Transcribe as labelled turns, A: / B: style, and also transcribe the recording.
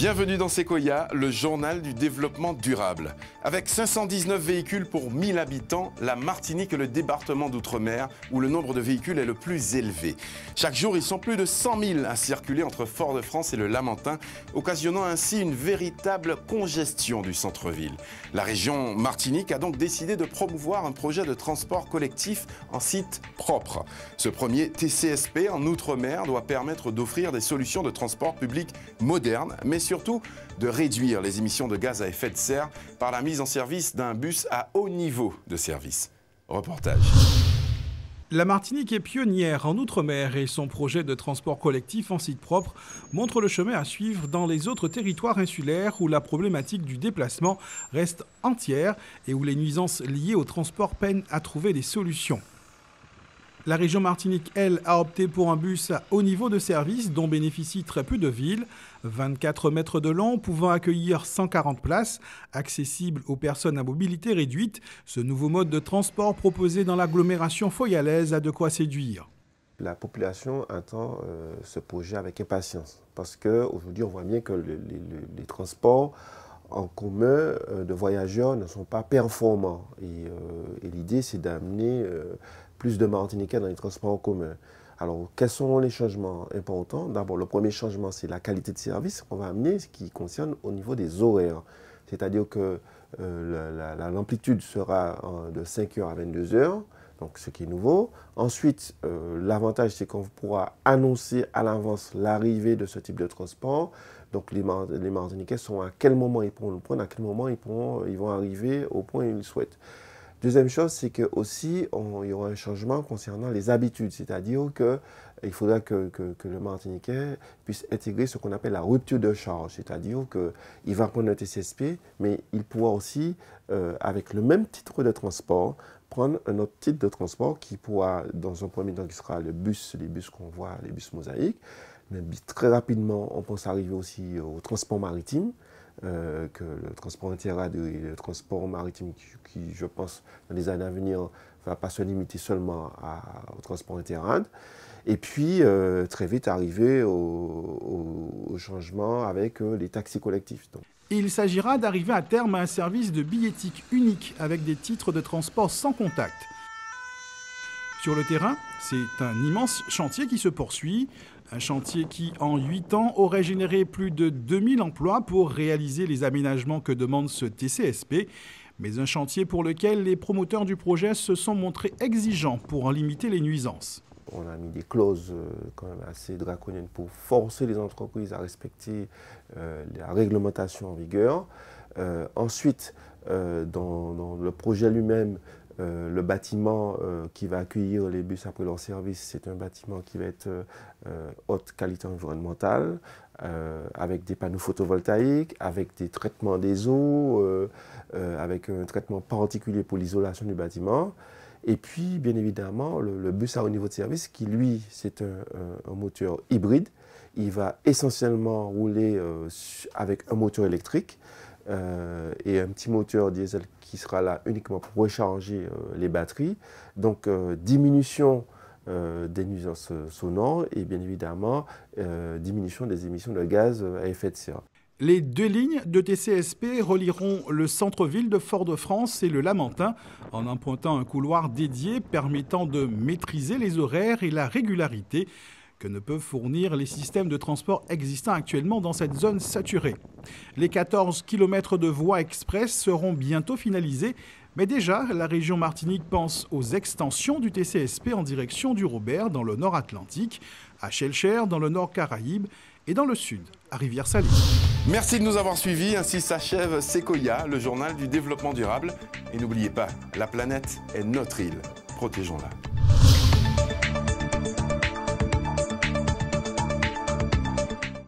A: Bienvenue dans Sequoia, le journal du développement durable. Avec 519 véhicules pour 1000 habitants, la Martinique est le département d'outre-mer où le nombre de véhicules est le plus élevé. Chaque jour, ils sont plus de 100 000 à circuler entre Fort-de-France et le Lamentin, occasionnant ainsi une véritable congestion du centre-ville. La région Martinique a donc décidé de promouvoir un projet de transport collectif en site propre. Ce premier TCSP en outre-mer doit permettre d'offrir des solutions de transport public modernes, mais surtout de réduire les émissions de gaz à effet de serre par la mise en service d'un bus à haut niveau de service. Reportage.
B: La Martinique est pionnière en Outre-mer et son projet de transport collectif en site propre montre le chemin à suivre dans les autres territoires insulaires où la problématique du déplacement reste entière et où les nuisances liées au transport peinent à trouver des solutions. La région Martinique, elle, a opté pour un bus à haut niveau de service dont bénéficient très peu de villes, 24 mètres de long, pouvant accueillir 140 places, accessible aux personnes à mobilité réduite. Ce nouveau mode de transport proposé dans l'agglomération foyalaise a de quoi séduire.
C: La population attend ce projet avec impatience parce qu'aujourd'hui, on voit bien que les transports en commun de voyageurs ne sont pas performants. Et l'idée, c'est d'amener plus de Martiniquais dans les transports en commun. Alors, quels sont les changements importants? D'abord, le premier changement, c'est la qualité de service qu'on va amener, ce qui concerne au niveau des horaires. C'est-à-dire que l'amplitude sera de 5h à 22h, donc ce qui est nouveau. Ensuite, l'avantage, c'est qu'on pourra annoncer à l'avance l'arrivée de ce type de transport. Donc, les Martiniquais sont à quel moment ils pourront le prendre, à quel moment ils vont arriver au point où ils le souhaitent. Deuxième chose, c'est qu'il y aura un changement concernant les habitudes, c'est-à-dire qu'il faudra que le Martiniquais puisse intégrer ce qu'on appelle la rupture de charge, c'est-à-dire qu'il va prendre un TCSP, mais il pourra aussi, avec le même titre de transport, prendre un autre titre de transport qui pourra, dans un premier temps, qui sera les bus qu'on voit, les bus mosaïques, mais très rapidement, on pense arriver aussi au transport maritime, que le transport interrade et le transport maritime qui, je pense, dans les années à venir, ne va pas se limiter seulement au transport interrade. Et puis, très vite, arriver au changement avec les taxis collectifs. Donc.
B: Il s'agira d'arriver à terme à un service de billettique unique avec des titres de transport sans contact. Sur le terrain, c'est un immense chantier qui se poursuit. Un chantier qui, en 8 ans, aurait généré plus de 2000 emplois pour réaliser les aménagements que demande ce TCSP. Mais un chantier pour lequel les promoteurs du projet se sont montrés exigeants pour en limiter les nuisances.
C: On a mis des clauses quand même assez draconiennes pour forcer les entreprises à respecter la réglementation en vigueur. Ensuite, dans le projet lui-même, le bâtiment qui va accueillir les bus après leur service, c'est un bâtiment qui va être haute qualité environnementale, avec des panneaux photovoltaïques, avec des traitements des eaux, avec un traitement particulier pour l'isolation du bâtiment. Et puis, bien évidemment, le bus à haut niveau de service, qui lui, c'est un moteur hybride. Il va essentiellement rouler avec un moteur électrique et un petit moteur diesel qui sera là uniquement pour recharger les batteries. Donc, diminution des nuisances sonores et bien évidemment, diminution des émissions de gaz à effet de serre.
B: Les 2 lignes de TCSP relieront le centre-ville de Fort-de-France et le Lamentin en empruntant un couloir dédié permettant de maîtriser les horaires et la régularité que ne peuvent fournir les systèmes de transport existants actuellement dans cette zone saturée. Les 14 km de voies express seront bientôt finalisés, mais déjà, la région Martinique pense aux extensions du TCSP en direction du Robert dans le nord Atlantique, à Schellcher dans le nord Caraïbes et dans le sud, à Rivière-Salée.
A: Merci de nous avoir suivis. Ainsi s'achève Sequoia, le journal du développement durable. Et n'oubliez pas, la planète est notre île. Protégeons-la.